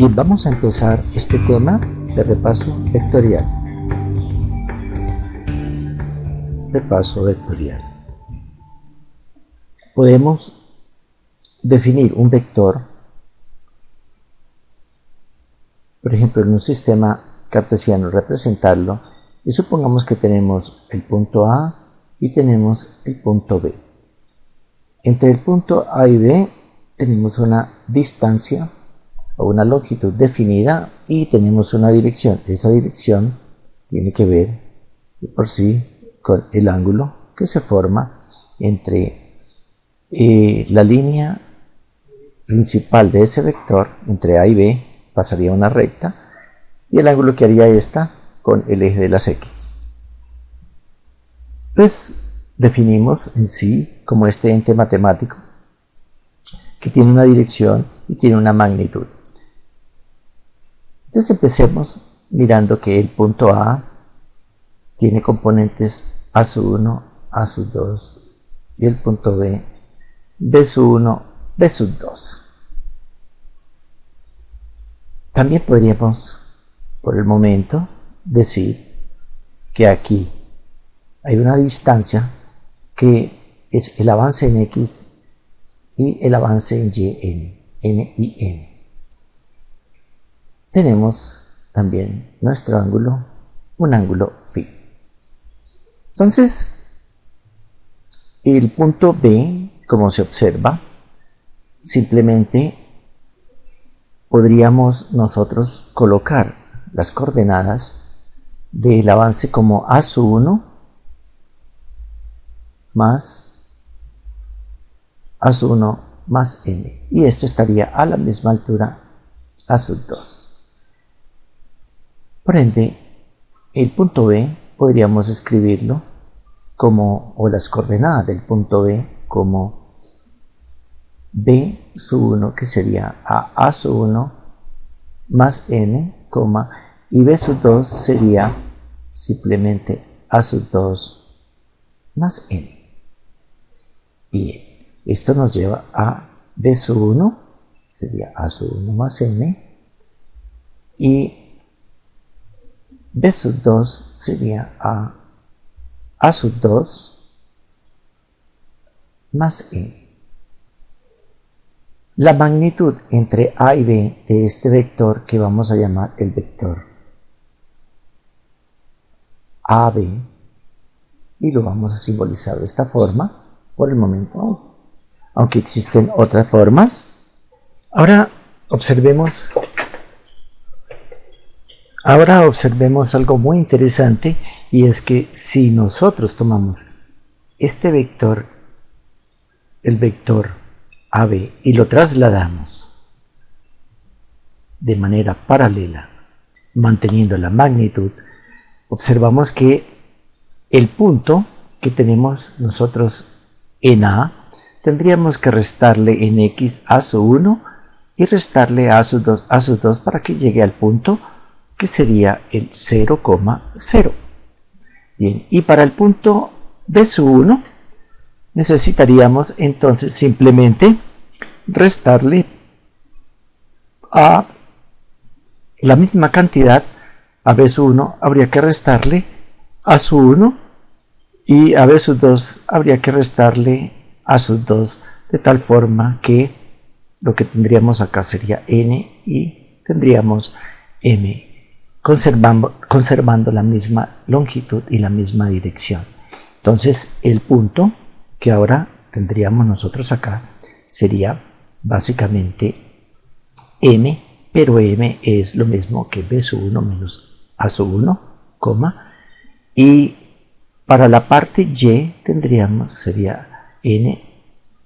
Bien, vamos a empezar este tema de repaso vectorial. Repaso vectorial. Podemos definir un vector, por ejemplo, en un sistema cartesiano, representarlo, y supongamos que tenemos el punto A y tenemos el punto B. Entre el punto A y B tenemos una distancia o una longitud definida y tenemos una dirección. Esa dirección tiene que ver por sí con el ángulo que se forma entre la línea principal de ese vector, entre A y B, pasaría una recta, y el ángulo que haría esta con el eje de las X. Pues definimos en sí como este ente matemático que tiene una dirección y tiene una magnitud. Entonces empecemos mirando que el punto A tiene componentes A1, A2 y el punto B, B1, B2. También podríamos, por el momento, decir que aquí hay una distancia que es el avance en X y el avance en Y, N y N. Tenemos también nuestro ángulo, un ángulo φ. Entonces, el punto B, como se observa, simplemente podríamos nosotros colocar las coordenadas del avance como A1 más A1 más N, y esto estaría a la misma altura A2. Por ende, el punto B podríamos escribirlo como, o las coordenadas del punto B como B1, que sería a A1 más N, y B2 sería simplemente A2 más N. Bien, esto nos lleva a B1, sería A1 más N, y B2 sería a A2 más N. La magnitud entre A y B de este vector, que vamos a llamar el vector AB, y lo vamos a simbolizar de esta forma por el momento, aunque existen otras formas. Ahora observemos algo muy interesante, y es que si nosotros tomamos este vector, el vector AB, y lo trasladamos de manera paralela, manteniendo la magnitud, observamos que el punto que tenemos nosotros en A, tendríamos que restarle en X A1 y restarle A2 para que llegue al punto que sería el 0,0. Bien, y para el punto B1 necesitaríamos entonces simplemente restarle a la misma cantidad a B1, habría que restarle a su 1, y a B2 habría que restarle a sus 2, de tal forma que lo que tendríamos acá sería N y tendríamos M, conservando la misma longitud y la misma dirección. Entonces el punto que ahora tendríamos nosotros acá sería básicamente M, pero M es lo mismo que B1 menos A1, y para la parte Y tendríamos, sería N,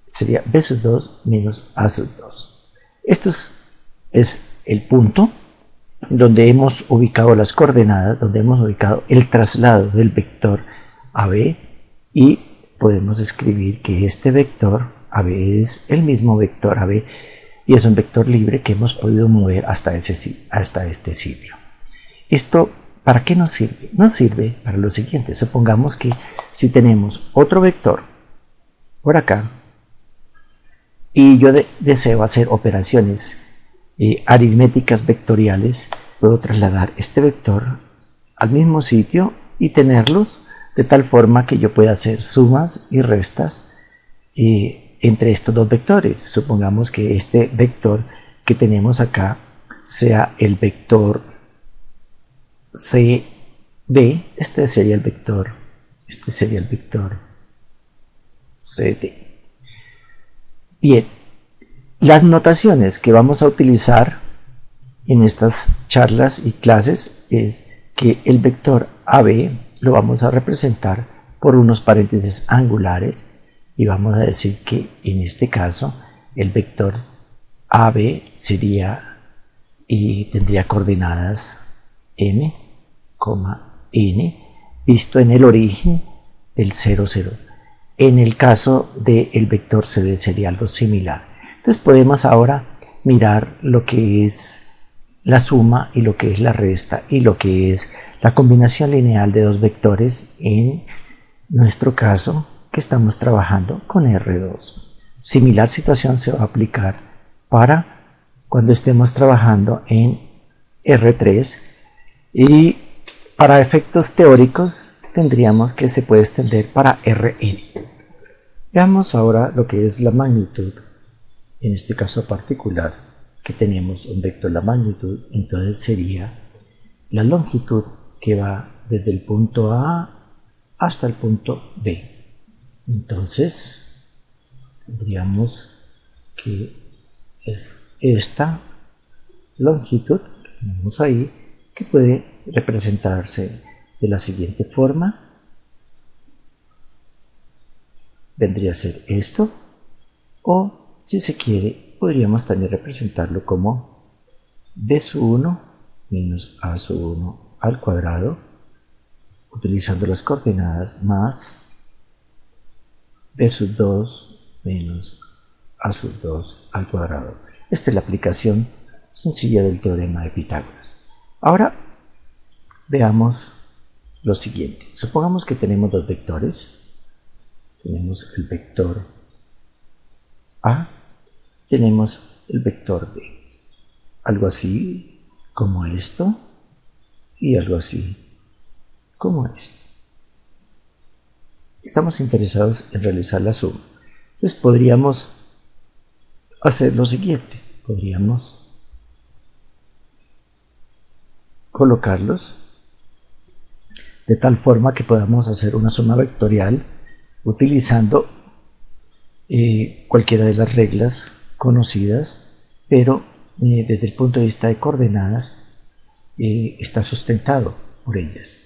sería B2 menos A2. Esto es el punto donde hemos ubicado las coordenadas, donde hemos ubicado el traslado del vector AB, y podemos escribir que este vector AB es el mismo vector AB y es un vector libre que hemos podido mover hasta este sitio. ¿Esto para qué nos sirve? Nos sirve para lo siguiente. Supongamos que si tenemos otro vector por acá y yo deseo hacer operaciones aritméticas vectoriales, puedo trasladar este vector al mismo sitio y tenerlos de tal forma que yo pueda hacer sumas y restas entre estos dos vectores. Supongamos que este vector que tenemos acá sea el vector CD, este sería el vector CD. Bien, las notaciones que vamos a utilizar en estas charlas y clases es que el vector AB lo vamos a representar por unos paréntesis angulares y vamos a decir que en este caso el vector AB sería y tendría coordenadas n, n, visto en el origen del 0, 0. En el caso del vector CD sería algo similar. Entonces podemos ahora mirar lo que es la suma y lo que es la resta y lo que es la combinación lineal de dos vectores en nuestro caso que estamos trabajando con R2. Similar situación se va a aplicar para cuando estemos trabajando en R3 y para efectos teóricos tendríamos que se puede extender para Rn. Veamos ahora lo que es la magnitud, en este caso particular que tenemos un vector la magnitud, entonces sería la longitud que va desde el punto A hasta el punto B. Entonces tendríamos que es esta longitud que tenemos ahí, que puede representarse de la siguiente forma. Vendría a ser esto, o si se quiere podríamos también representarlo como b1 menos a1 al cuadrado, utilizando las coordenadas más b2 menos a2 al cuadrado. Esta es la aplicación sencilla del teorema de Pitágoras. Ahora veamos lo siguiente. Supongamos que tenemos dos vectores. Tenemos el vector A, tenemos el vector B. Algo así como esto y algo así como esto. Estamos interesados en realizar la suma. Entonces podríamos hacer lo siguiente. Podríamos colocarlos de tal forma que podamos hacer una suma vectorial utilizando cualquiera de las reglas conocidas, pero desde el punto de vista de coordenadas está sustentado por ellas.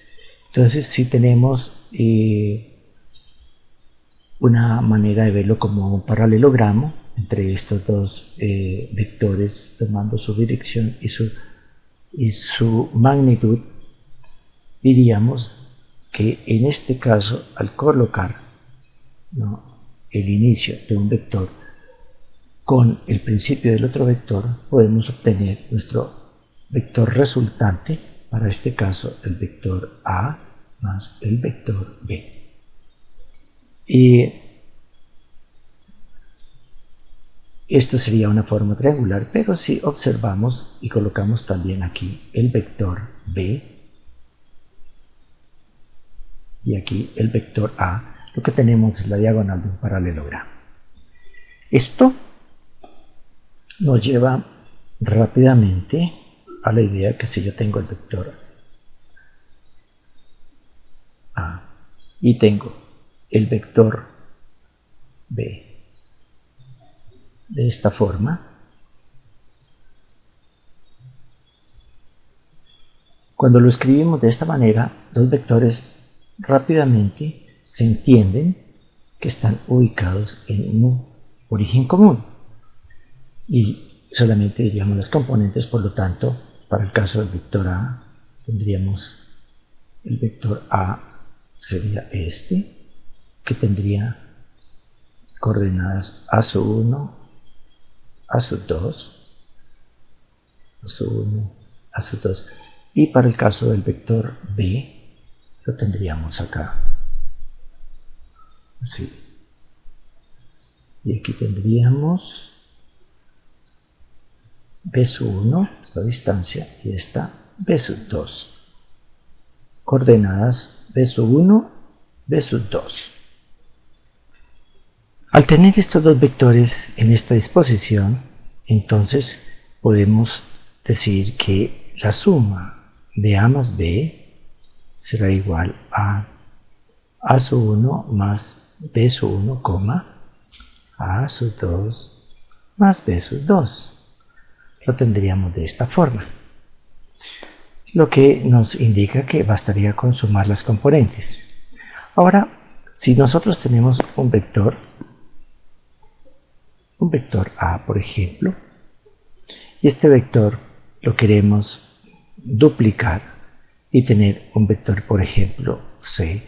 Entonces, si tenemos una manera de verlo como un paralelogramo entre estos dos vectores tomando su dirección y su magnitud, diríamos que en este caso al colocar el inicio de un vector con el principio del otro vector podemos obtener nuestro vector resultante, para este caso el vector A más el vector B. Y esto sería una forma triangular, pero si observamos y colocamos también aquí el vector B y aquí el vector A, lo que tenemos es la diagonal de un paralelogramo. Esto nos lleva rápidamente a la idea que si yo tengo el vector A y tengo el vector B de esta forma, cuando lo escribimos de esta manera, los vectores rápidamente se entienden que están ubicados en un origen común y solamente diríamos las componentes. Por lo tanto, para el caso del vector A tendríamos el vector A sería este, que tendría coordenadas a1, a2, a1, a2, y para el caso del vector B lo tendríamos acá, así, y aquí tendríamos b sub 1, esta distancia, y esta b sub 2. Coordenadas b sub 1, b sub 2. Al tener estos dos vectores en esta disposición, entonces podemos decir que la suma de a más b será igual a sub 1 más b sub 1, a sub 2 más b sub 2. Lo tendríamos de esta forma, lo que nos indica que bastaría con sumar las componentes. Ahora, si nosotros tenemos un vector A, por ejemplo, y este vector lo queremos duplicar y tener un vector, por ejemplo, C,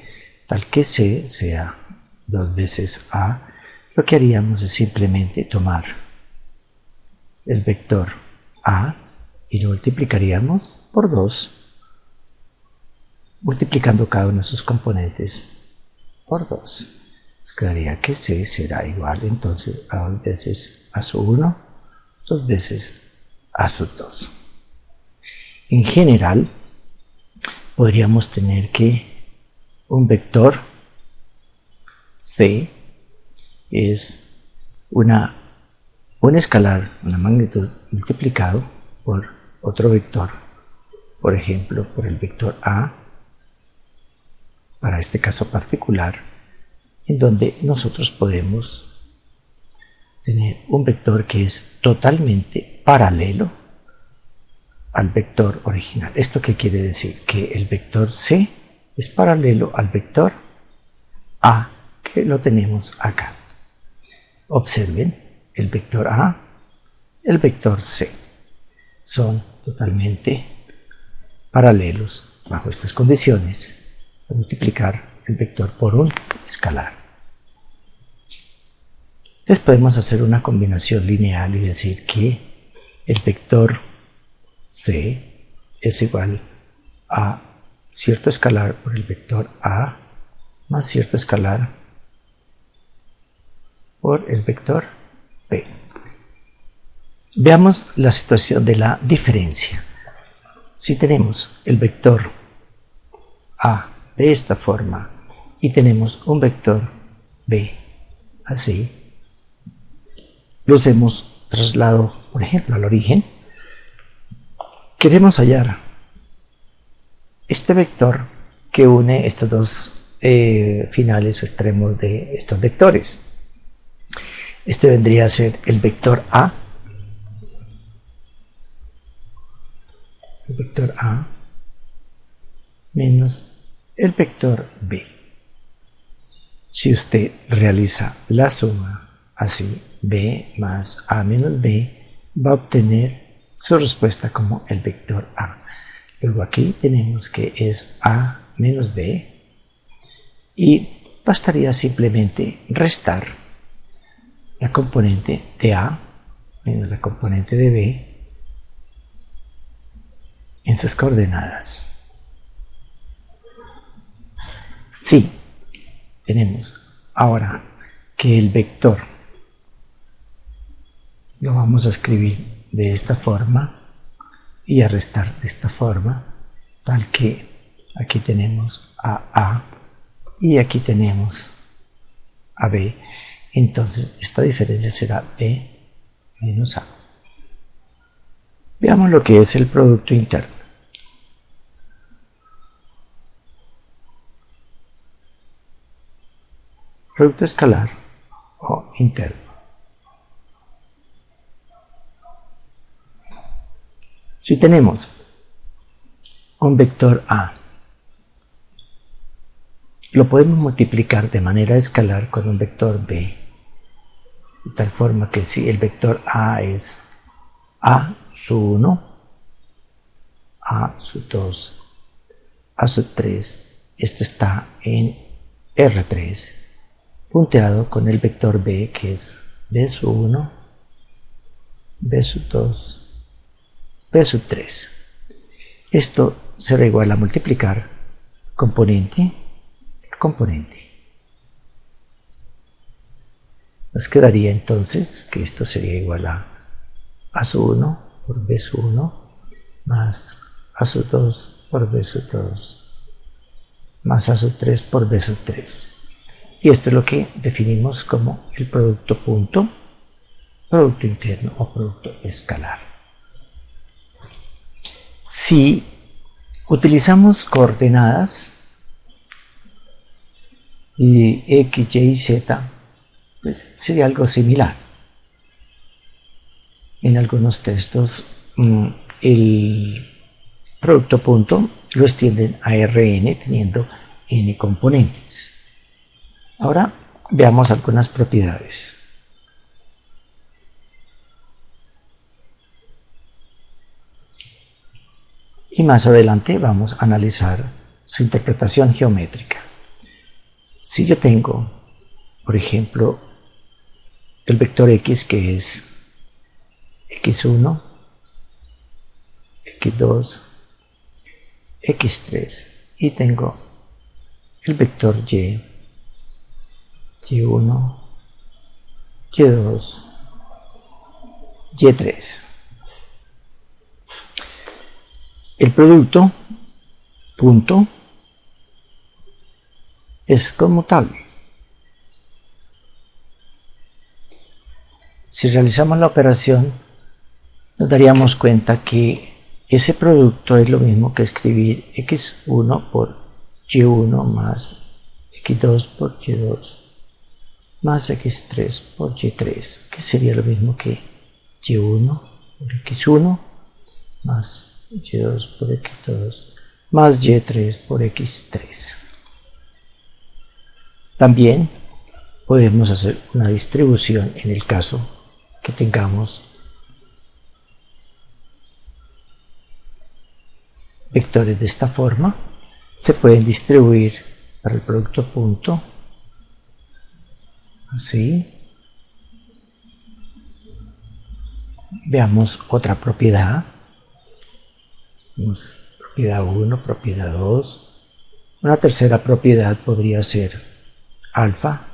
tal que C sea 2 veces A, lo que haríamos es simplemente tomar el vector A y lo multiplicaríamos por 2, multiplicando cada una de sus componentes por 2. Nos quedaría que C será igual entonces a 2 veces a sub 1, 2 veces a sub 2. En general, podríamos tener que un vector C es un escalar, una magnitud multiplicado por otro vector, por ejemplo, por el vector A, para este caso particular, en donde nosotros podemos tener un vector que es totalmente paralelo al vector original. ¿Esto qué quiere decir? Que el vector C es paralelo al vector A, que lo tenemos acá. Observen, el vector A, el vector C son totalmente paralelos bajo estas condiciones. Voy a multiplicar el vector por un escalar. Entonces podemos hacer una combinación lineal y decir que el vector C es igual a cierto escalar por el vector A más cierto escalar por el vector B. Veamos la situación de la diferencia. Si tenemos el vector A de esta forma y tenemos un vector B así, los hemos trasladado, por ejemplo, al origen. Queremos hallar este vector que une estos dos finales o extremos de estos vectores. Este vendría a ser el vector A, menos el vector B. Si usted realiza la suma así, B más A menos B, va a obtener su respuesta como el vector A. Luego aquí tenemos que es A menos B y bastaría simplemente restar la componente de A menos la componente de B en sus coordenadas. Sí, tenemos ahora que el vector lo vamos a escribir de esta forma y a restar de esta forma, tal que aquí tenemos a A y aquí tenemos a B. Entonces esta diferencia será B menos A. Veamos lo que es el producto interno. Producto escalar o interno. Si tenemos un vector A, lo podemos multiplicar de manera escalar con un vector B, de tal forma que si el vector A es A sub 1, A sub 2, A sub 3, esto está en R3, punteado con el vector B que es B sub 1, B sub 2, B sub 3. Esto será igual a multiplicar componente por componente. Nos quedaría entonces que esto sería igual a sub 1 por b sub 1 más a sub 2 por b sub 2 más a sub 3 por b sub 3. Y esto es lo que definimos como el producto punto, producto interno o producto escalar. Si utilizamos coordenadas y x, y, z, pues sería algo similar. En algunos textos el producto punto lo extienden a Rn teniendo n componentes. Ahora veamos algunas propiedades. Y más adelante vamos a analizar su interpretación geométrica. Si yo tengo, por ejemplo, el vector x, que es x1, x2, x3, y tengo el vector y, y1, y2, y3. El producto punto es conmutable. Si realizamos la operación, nos daríamos cuenta que ese producto es lo mismo que escribir x1 por y1 más x2 por y2 más x3 por y3, que sería lo mismo que y1 por x1 más y2 por x2 más y3 por x3. También podemos hacer una distribución en el caso que tengamos vectores de esta forma. Se pueden distribuir para el producto punto así. Veamos otra propiedad. Propiedad 1, propiedad 2. Una tercera propiedad podría ser alfa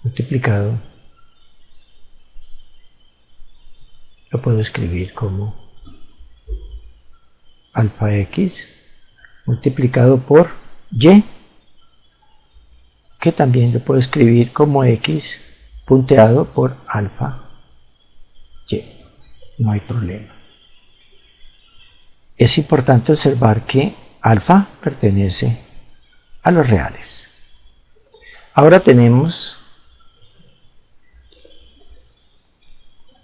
multiplicado, lo puedo escribir como alfa x multiplicado por y, que también lo puedo escribir como x punteado por alfa y. No hay problema. Es importante observar que alfa pertenece a los reales. Ahora tenemos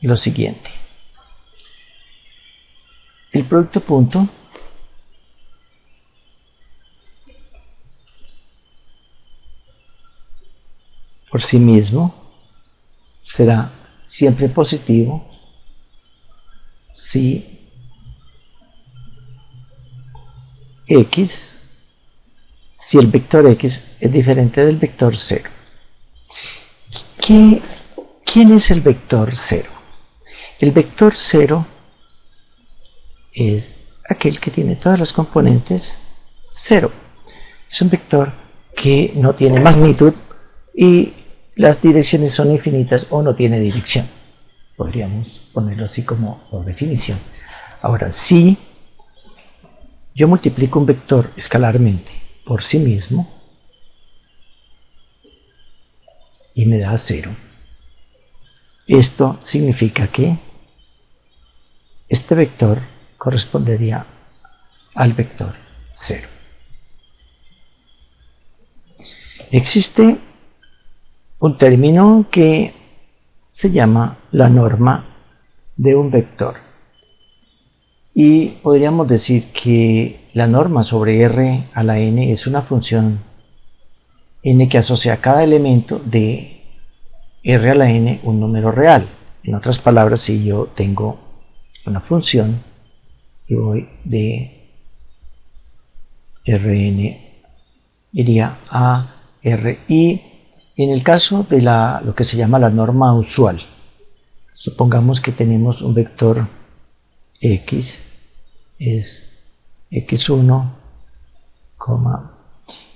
lo siguiente. El producto punto por sí mismo será siempre positivo si el vector x es diferente del vector 0. ¿Quién es el vector 0? El vector 0 es aquel que tiene todas las componentes 0. Es un vector que no tiene magnitud y las direcciones son infinitas o no tiene dirección. Podríamos ponerlo así como por definición. Ahora, si yo multiplico un vector escalarmente por sí mismo y me da 0, esto significa que este vector correspondería al vector 0. Existe un término que se llama la norma de un vector. Y podríamos decir que la norma sobre R a la n es una función n que asocia a cada elemento de R a la n un número real. En otras palabras, si yo tengo una función y voy de Rn, iría a R, y en el caso de lo que se llama la norma usual, supongamos que tenemos un vector x es x1,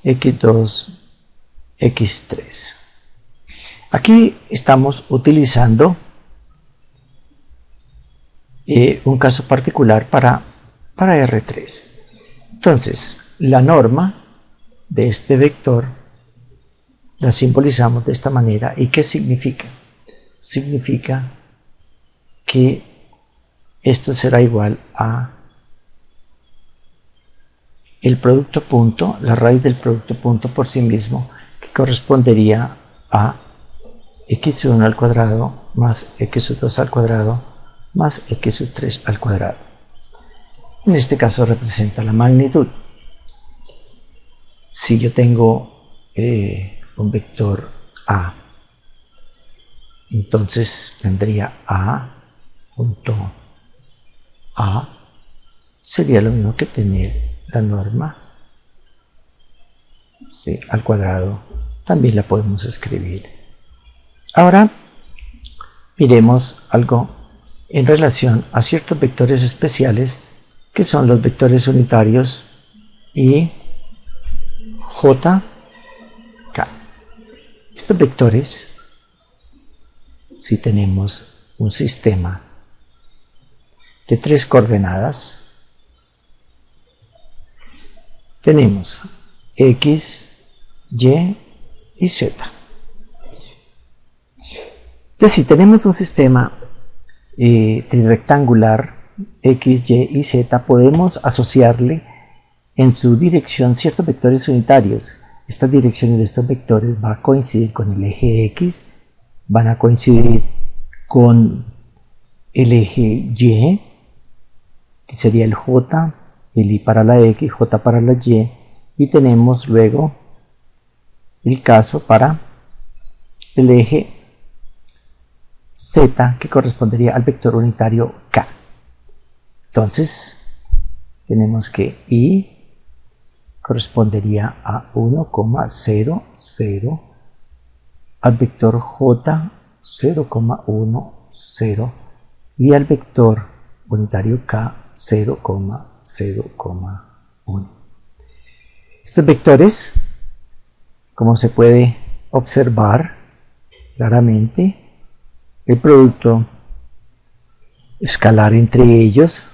x2, x3. Aquí estamos utilizando un caso particular para R3. Entonces, la norma de este vector la simbolizamos de esta manera. ¿Y qué significa? Significa que esto será igual a el producto punto, la raíz del producto punto por sí mismo, que correspondería a x1 al cuadrado más x2 al cuadrado más x3 al cuadrado. En este caso representa la magnitud. Si yo tengo un vector A, entonces tendría A punto A, sería lo mismo que tener la norma C al cuadrado, también la podemos escribir. Ahora miremos algo en relación a ciertos vectores especiales que son los vectores unitarios y J, K. Estos vectores, si tenemos un sistema de 3 coordenadas, tenemos X, Y y Z. Entonces, si tenemos un sistema trirectangular X, Y y Z, podemos asociarle en su dirección ciertos vectores unitarios. Estas direcciones de estos vectores van a coincidir con el eje X, van a coincidir con el eje Y, que sería el J, el I para la X, J para la y tenemos luego el caso para el eje Z, que correspondería al vector unitario K. Entonces, tenemos que I correspondería a 1,0, 0, al vector J 0,1, y al vector unitario K 0,0,1. Estos vectores, como se puede observar claramente, el producto escalar entre ellos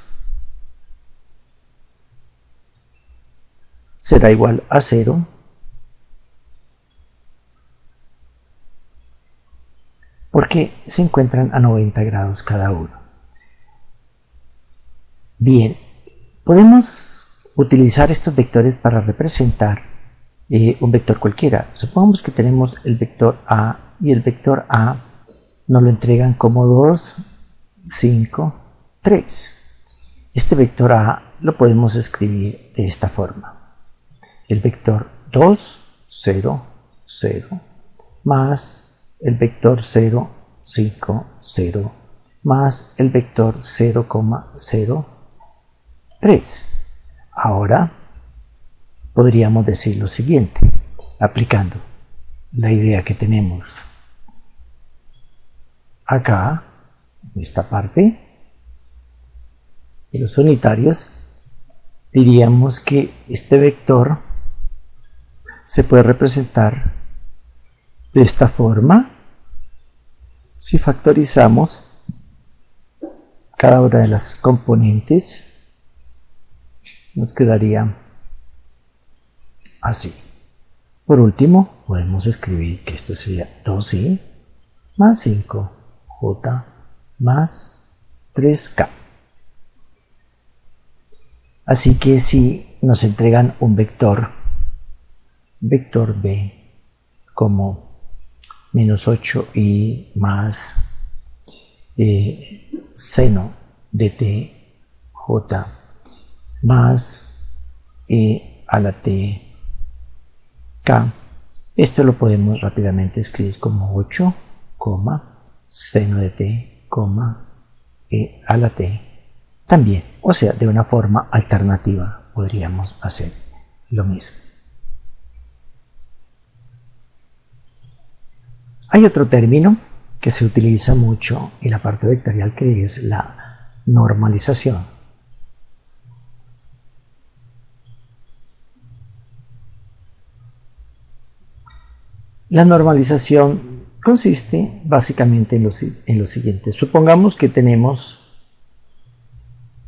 será igual a 0, porque se encuentran a 90 grados cada uno. Bien, podemos utilizar estos vectores para representar un vector cualquiera. Supongamos que tenemos el vector A, y el vector A nos lo entregan como 2, 5, 3. Este vector A lo podemos escribir de esta forma. El vector 2, 0, 0, más el vector 0, 5, 0, más el vector 0,03. Ahora podríamos decir lo siguiente, aplicando la idea que tenemos acá, en esta parte de los unitarios, diríamos que este vector se puede representar de esta forma. Si factorizamos cada una de las componentes, nos quedaría así. Por último, podemos escribir que esto sería 2i más 5j más 3k. Así que si nos entregan un vector b como menos 8i más seno de t j más e a la t k, esto lo podemos rápidamente escribir como 8, seno de t, e a la t también, o sea, de una forma alternativa podríamos hacer lo mismo. Hay otro término que se utiliza mucho en la parte vectorial, que es la normalización. La normalización consiste básicamente en lo siguiente. Supongamos que tenemos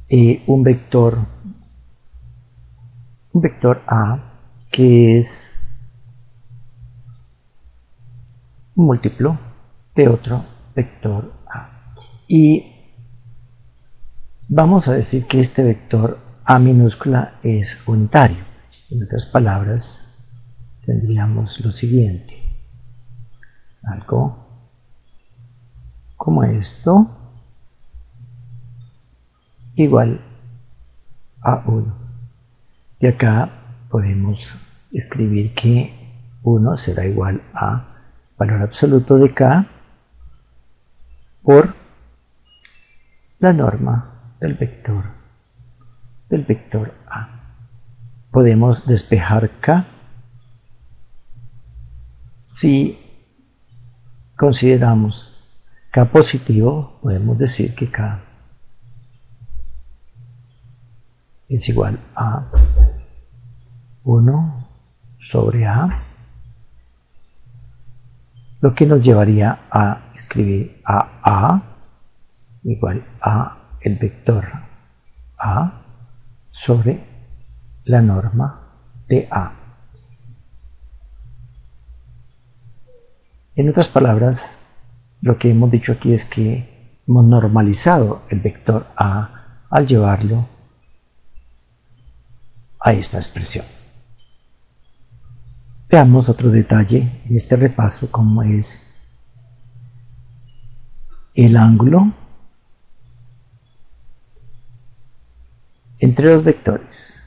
un vector A que es un múltiplo de otro vector A. Y vamos a decir que este vector A minúscula es unitario. En otras palabras, tendríamos lo siguiente. Algo como esto, igual a 1. Y acá podemos escribir que 1 será igual a valor absoluto de K por la norma del vector A. Podemos despejar K si consideramos K positivo. Podemos decir que K es igual a 1 sobre A, lo que nos llevaría a escribir a igual a el vector A sobre la norma de A. En otras palabras, lo que hemos dicho aquí es que hemos normalizado el vector A al llevarlo a esta expresión. Veamos otro detalle en este repaso, como es el ángulo entre los vectores.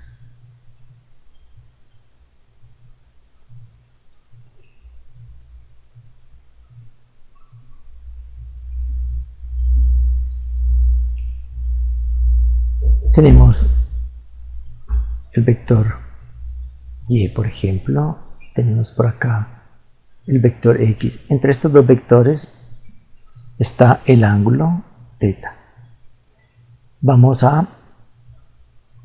Tenemos el vector y, por ejemplo, tenemos por acá el vector x. Entre estos dos vectores está el ángulo θ. Vamos a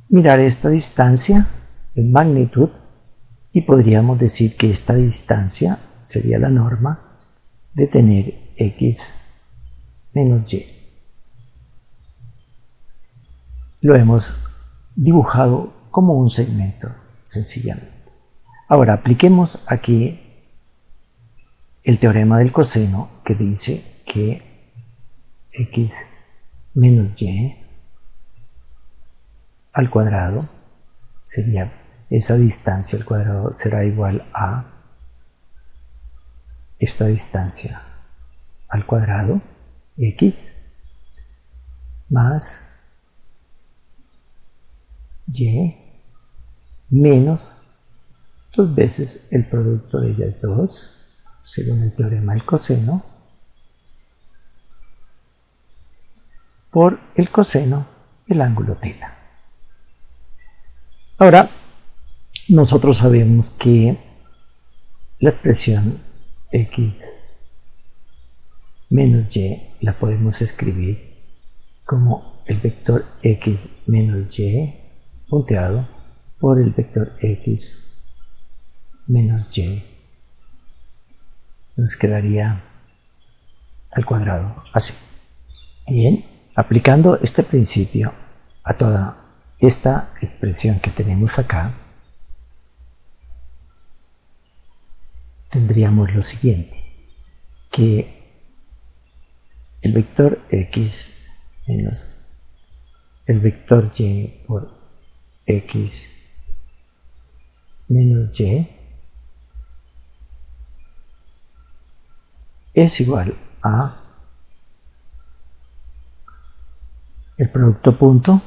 mirar esta distancia en magnitud y podríamos decir que esta distancia sería la norma de tener x menos y. Lo hemos dibujado como un segmento, sencillamente. Ahora apliquemos aquí el teorema del coseno, que dice que x menos y al cuadrado sería esa distancia al cuadrado, será igual a esta distancia al cuadrado, x, más y menos 2 veces el producto de ellas dos, según el teorema del coseno, por el coseno del ángulo θ. Ahora, nosotros sabemos que la expresión x menos y la podemos escribir como el vector x menos y punteado por el vector x menos y. Nos quedaría al cuadrado, así. Bien, aplicando este principio a toda esta expresión que tenemos acá, tendríamos lo siguiente, que el vector x menos el vector y por x menos y es igual a el producto punto,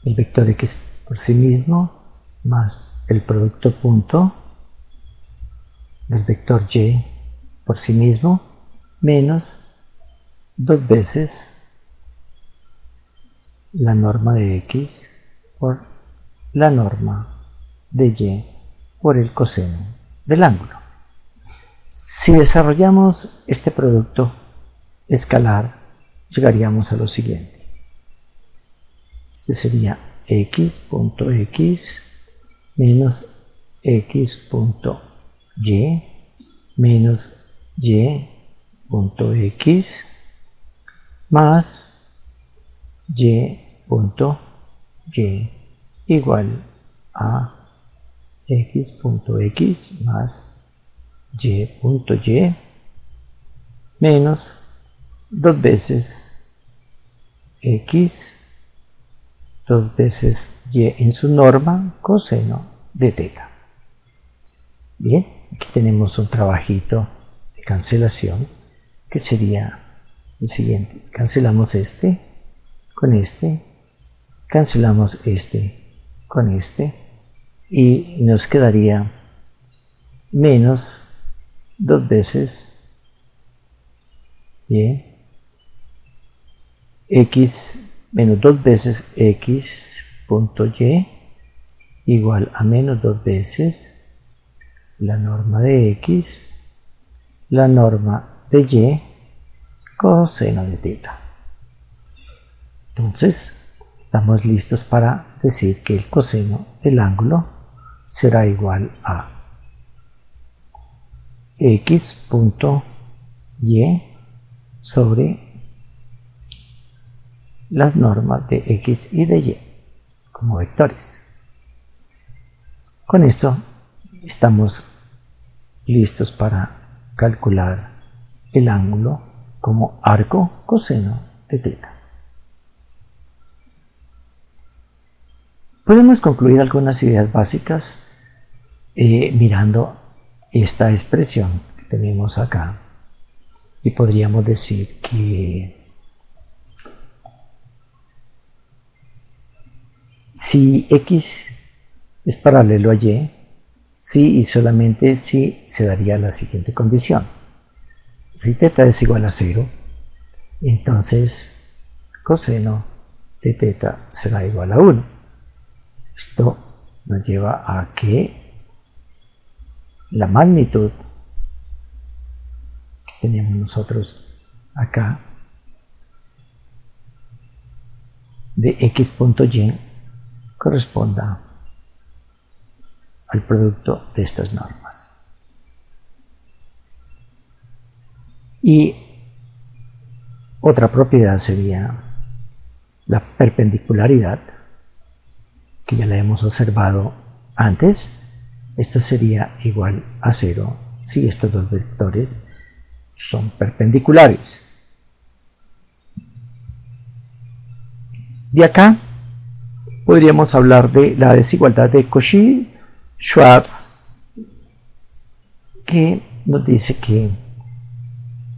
el vector x por sí mismo, más el producto punto del vector y por sí mismo, menos 2 veces la norma de x por la norma de y por el coseno del ángulo. Si desarrollamos este producto escalar, llegaríamos a lo siguiente. Este sería x.x menos x.y menos y.x más y punto y igual a x punto x más y punto y menos 2 veces x 2 veces y en su norma coseno de teta. Bien, aquí tenemos un trabajito de cancelación que sería el siguiente. Cancelamos este con este, cancelamos este con este y nos quedaría menos 2 veces y x menos 2 veces x punto y igual a menos 2 veces la norma de x, la norma de y, coseno de teta. Entonces, estamos listos para decir que el coseno del ángulo será igual a x punto y sobre las normas de x y de y como vectores. Con esto estamos listos para calcular el ángulo como arco coseno de teta. Podemos concluir algunas ideas básicas mirando esta expresión que tenemos acá y podríamos decir que si x es paralelo a y, si y solamente si se daría la siguiente condición. Si teta es igual a 0, entonces coseno de teta será igual a 1. Esto nos lleva a que la magnitud que tenemos nosotros acá de x punto y corresponda al producto de estas normas. Y otra propiedad sería la perpendicularidad, que ya la hemos observado antes. Esto sería igual a 0 si estos dos vectores son perpendiculares. De acá podríamos hablar de la desigualdad de Cauchy-Schwarz, que nos dice que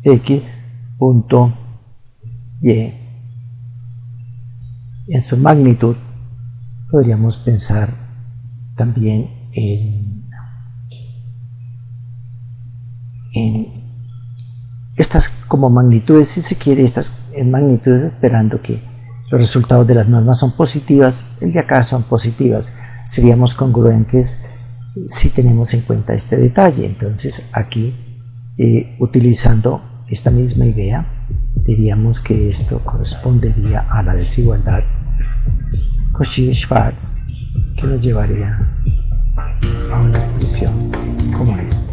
x punto y en su magnitud podríamos pensar también en estas como magnitudes, si se quiere, estas en magnitudes, esperando que los resultados de las normas son positivas, el de acá son positivas. Seríamos congruentes si tenemos en cuenta este detalle. Entonces aquí, utilizando esta misma idea, diríamos que esto correspondería a la desigualdad Cauchy-Schwarz, que nos llevaría a una expresión como esta.